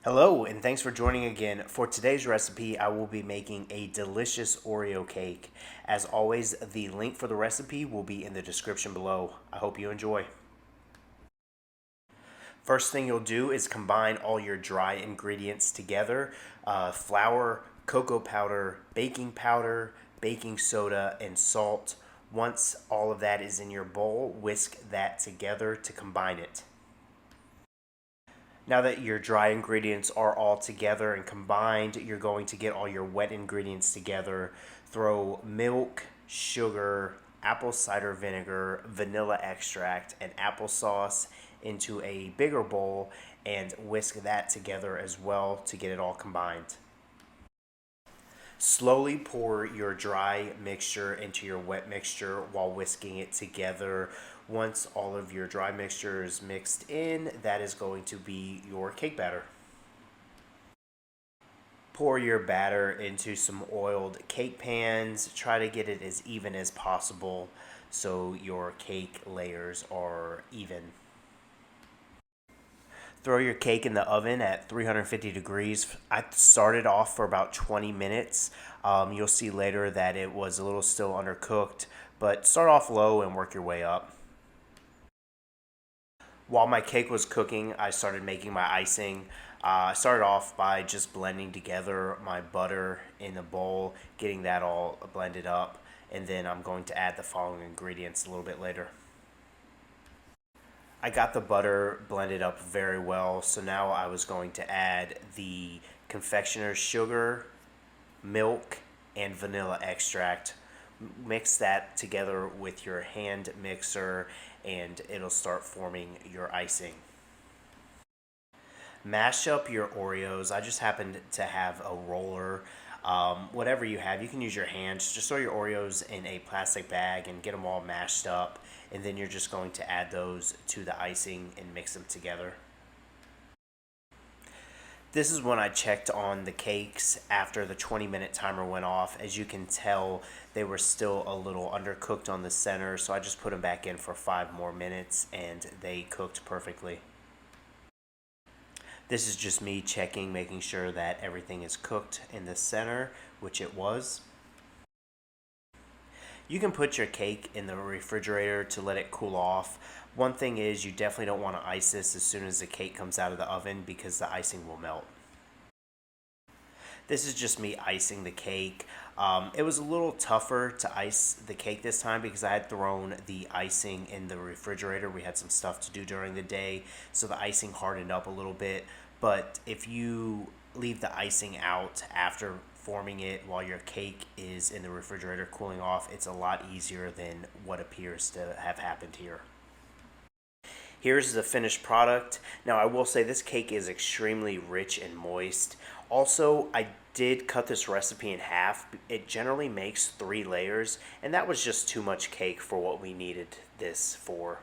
Hello, and thanks for joining again. For today's recipe, I will be making a delicious Oreo cake. As always, the link for the recipe will be in the description below. I hope you enjoy. First thing you'll do is combine all your dry ingredients together. Flour, cocoa powder, baking soda, and salt. Once all of that is in your bowl, whisk that together to combine it. Now that your dry ingredients are all together and combined, you're going to get all your wet ingredients together. Throw milk, sugar, apple cider vinegar, vanilla extract, and applesauce into a bigger bowl and whisk that together as well to get it all combined. Slowly pour your dry mixture into your wet mixture while whisking it together. Once all of your dry mixture is mixed in, that is going to be your cake batter. Pour your batter into some oiled cake pans. Try to get it as even as possible so your cake layers are even. Throw your cake in the oven at 350 degrees. I started off for about 20 minutes. You'll see later that it was a little still undercooked, but start off low and work your way up. While my cake was cooking, I started making my icing. I started off by just blending together my butter in a bowl, getting that all blended up, and then I'm going to add the following ingredients a little bit later. I got the butter blended up very well, so now I was going to add the confectioner's sugar, milk, and vanilla extract. Mix that together with your hand mixer and it'll start forming your icing. Mash up your Oreos. I just happened to have a roller. Whatever you have, you can use your hands. Just throw your Oreos in a plastic bag and get them all mashed up. And then you're just going to add those to the icing and mix them together. This is when I checked on the cakes after the 20-minute timer went off. As you can tell, they were still a little undercooked on the center, so I just put them back in for 5 more minutes and they cooked perfectly. This is just me checking, making sure that everything is cooked in the center, which it was. You can put your cake in the refrigerator to let it cool off. One thing is you definitely don't want to ice this as soon as the cake comes out of the oven because the icing will melt. This is just me icing the cake. It was a little tougher to ice the cake this time because I had thrown the icing in the refrigerator. We had some stuff to do during the day, so the icing hardened up a little bit. But if you leave the icing out after forming it while your cake is in the refrigerator cooling off, it's a lot easier than what appears to have happened here. Here's the finished product. Now I will say this cake is extremely rich and moist. Also, I did cut this recipe in half. It generally makes 3 layers, and that was just too much cake for what we needed this for.